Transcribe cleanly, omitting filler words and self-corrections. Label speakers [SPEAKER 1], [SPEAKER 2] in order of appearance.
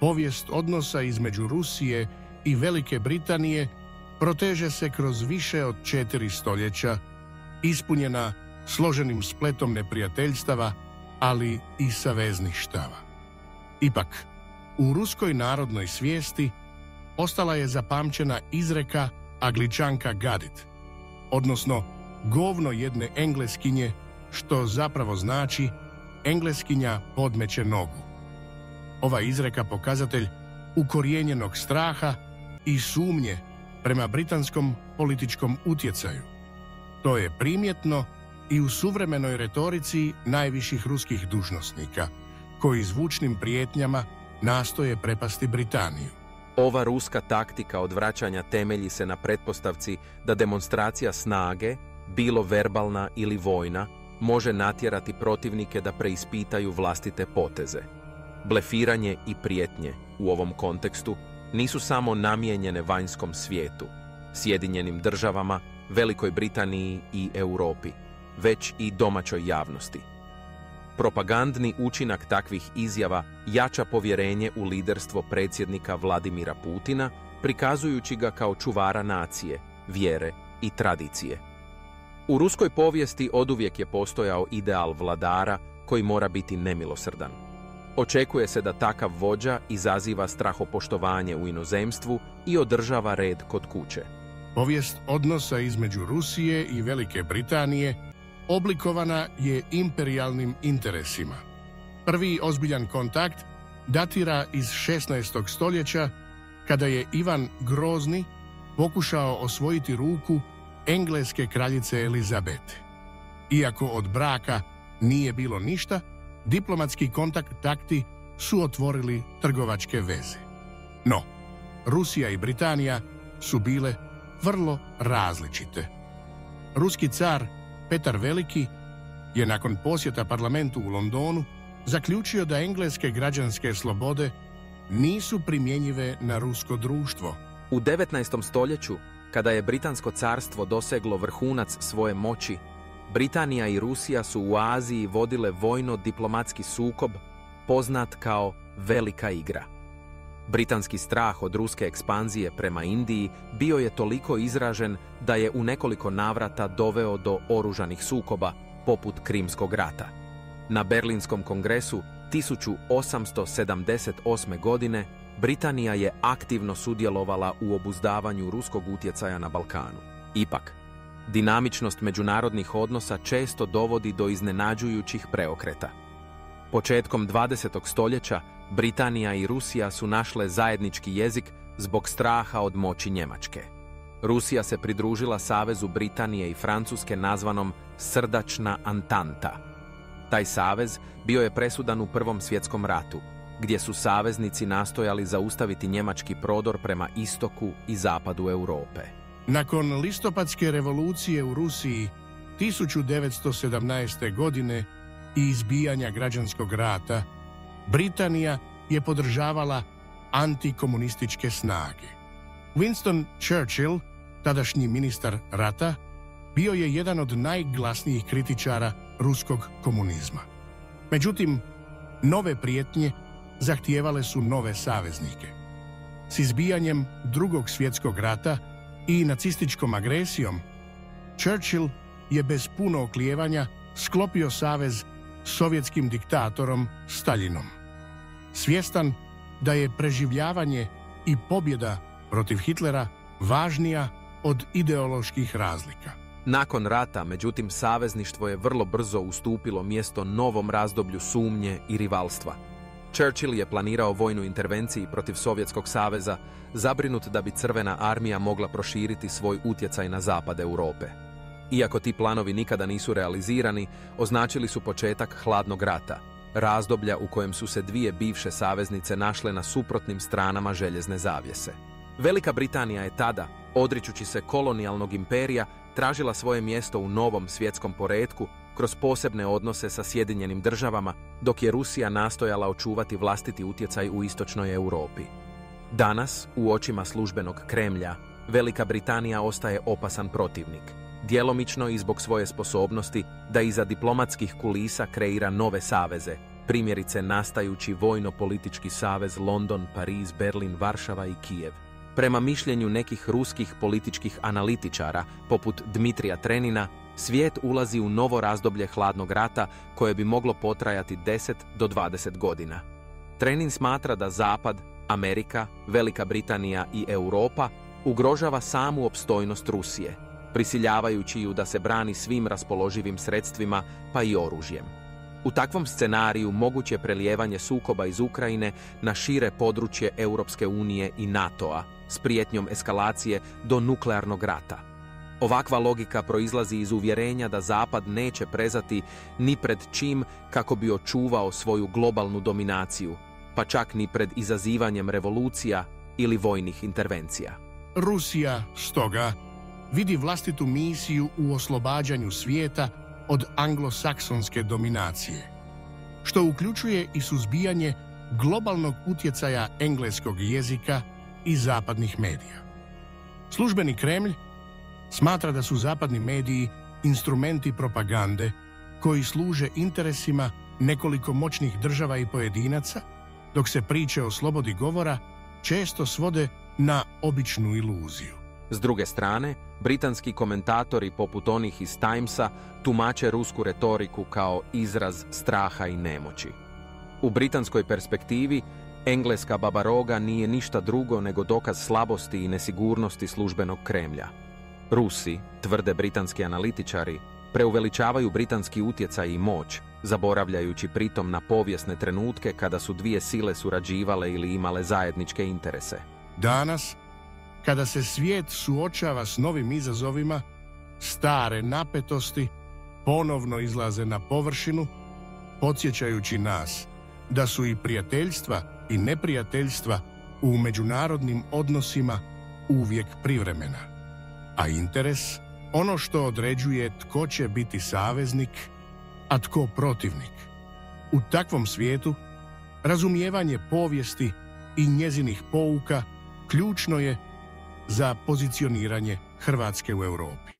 [SPEAKER 1] Povijest odnosa između Rusije i Velike Britanije proteže se kroz više od 4 stoljeća, ispunjena složenim spletom neprijateljstava, ali i savezništava. Ipak, u ruskoj narodnoj svijesti ostala je zapamćena izreka Angličanka got it, odnosno govno jedne Engleskinje, što zapravo znači Engleskinja podmeće nogu. Ova izreka pokazatelj ukorijenjenog straha i sumnje prema britanskom političkom utjecaju. To je primjetno i u suvremenoj retorici najviših ruskih dužnosnika, koji zvučnim prijetnjama nastoje prepasti Britaniju.
[SPEAKER 2] Ova ruska taktika odvraćanja temelji se na pretpostavci da demonstracija snage, bilo verbalna ili vojna, može natjerati protivnike da preispitaju vlastite poteze. Blefiranje i prijetnje u ovom kontekstu nisu samo namijenjene vanjskom svijetu, Sjedinjenim državama, Velikoj Britaniji i Europi, već i domaćoj javnosti. Propagandni učinak takvih izjava jača povjerenje u liderstvo predsjednika Vladimira Putina, prikazujući ga kao čuvara nacije, vjere i tradicije. U ruskoj povijesti oduvijek je postojao ideal vladara koji mora biti nemilosrdan. Očekuje se da takav vođa izaziva strahopoštovanje u inozemstvu i održava red kod kuće.
[SPEAKER 1] Povijest odnosa između Rusije i Velike Britanije oblikovana je imperijalnim interesima. Prvi ozbiljan kontakt datira iz 16. stoljeća, kada je Ivan Grozni pokušao osvojiti ruku engleske kraljice Elizabete. Iako od braka nije bilo ništa, diplomatski kontakti su otvorili trgovačke veze. No, Rusija i Britanija su bile vrlo različite. Ruski car Petar Veliki je nakon posjeta parlamentu u Londonu zaključio da engleske građanske slobode nisu primjenjive na rusko društvo.
[SPEAKER 2] U 19. stoljeću, kada je Britansko carstvo doseglo vrhunac svoje moći, Britanija i Rusija su u Aziji vodile vojno-diplomatski sukob poznat kao Velika igra. Britanski strah od ruske ekspanzije prema Indiji bio je toliko izražen da je u nekoliko navrata doveo do oružanih sukoba, poput Krimskog rata. Na Berlinskom kongresu 1878. godine Britanija je aktivno sudjelovala u obuzdavanju ruskog utjecaja na Balkanu. Ipak, dinamičnost međunarodnih odnosa često dovodi do iznenađujućih preokreta. Početkom 20. stoljeća Britanija i Rusija su našle zajednički jezik zbog straha od moći Njemačke. Rusija se pridružila savezu Britanije i Francuske nazvanom Srdačna Antanta. Taj savez bio je presudan u Prvom svjetskom ratu, gdje su saveznici nastojali zaustaviti njemački prodor prema istoku i zapadu Europe.
[SPEAKER 1] Nakon listopadske revolucije u Rusiji 1917. godine i izbijanja građanskog rata, Britanija je podržavala antikomunističke snage. Winston Churchill, tadašnji ministar rata, bio je jedan od najglasnijih kritičara ruskog komunizma. Međutim, nove prijetnje zahtijevale su nove saveznike. S izbijanjem Drugog svjetskog rata i nacističkom agresijom, Churchill je bez puno oklijevanja sklopio savez s sovjetskim diktatorom Staljinom. Svjestan da je preživljavanje i pobjeda protiv Hitlera važnija od ideoloških razlika.
[SPEAKER 2] Nakon rata, međutim, savezništvo je vrlo brzo ustupilo mjesto novom razdoblju sumnje i rivalstva. Churchill je planirao vojnu intervenciju protiv Sovjetskog saveza, zabrinut da bi Crvena armija mogla proširiti svoj utjecaj na zapad Europe. Iako ti planovi nikada nisu realizirani, označili su početak hladnog rata, razdoblja u kojem su se dvije bivše saveznice našle na suprotnim stranama željezne zavjese. Velika Britanija je tada, odričući se kolonijalnog imperija, tražila svoje mjesto u novom svjetskom poretku kroz posebne odnose sa Sjedinjenim državama, dok je Rusija nastojala očuvati vlastiti utjecaj u istočnoj Europi. Danas, u očima službenog Kremlja, Velika Britanija ostaje opasan protivnik, djelomično i zbog svoje sposobnosti da iza diplomatskih kulisa kreira nove saveze, primjerice nastajući vojno-politički savez London, Pariz, Berlin, Varšava i Kijev. Prema mišljenju nekih ruskih političkih analitičara, poput Dmitrija Trenina, svijet ulazi u novo razdoblje hladnog rata koje bi moglo potrajati 10 do 20 godina. Trenin smatra da Zapad, Amerika, Velika Britanija i Europa ugrožava samu opstojnost Rusije, prisiljavajući ju da se brani svim raspoloživim sredstvima, pa i oružjem. U takvom scenariju moguće prelijevanje sukoba iz Ukrajine na šire područje Europske unije i NATO-a s prijetnjom eskalacije do nuklearnog rata. Ovakva logika proizlazi iz uvjerenja da Zapad neće prezati ni pred čim kako bi očuvao svoju globalnu dominaciju, pa čak ni pred izazivanjem revolucija ili vojnih intervencija.
[SPEAKER 1] Rusija, stoga, vidi vlastitu misiju u oslobađanju svijeta od anglosaksonske dominacije, što uključuje i suzbijanje globalnog utjecaja engleskog jezika i zapadnih medija. Službeni Kremlj smatra da su zapadni mediji instrumenti propagande koji služe interesima nekoliko moćnih država i pojedinaca, dok se priče o slobodi govora često svode na običnu iluziju.
[SPEAKER 2] S druge strane, britanski komentatori poput onih iz Timesa tumače rusku retoriku kao izraz straha i nemoći. U britanskoj perspektivi, engleska babaroga nije ništa drugo nego dokaz slabosti i nesigurnosti službenog Kremlja. Rusi, tvrde britanski analitičari, preuveličavaju britanski utjecaj i moć, zaboravljajući pritom na povijesne trenutke kada su dvije sile surađivale ili imale zajedničke interese.
[SPEAKER 1] Danas, kada se svijet suočava s novim izazovima, stare napetosti ponovno izlaze na površinu, podsjećajući nas da su i prijateljstva i neprijateljstva u međunarodnim odnosima uvijek privremena, a interes ono što određuje tko će biti saveznik, a tko protivnik. U takvom svijetu, razumijevanje povijesti i njezinih pouka ključno je za pozicioniranje Hrvatske u Europi.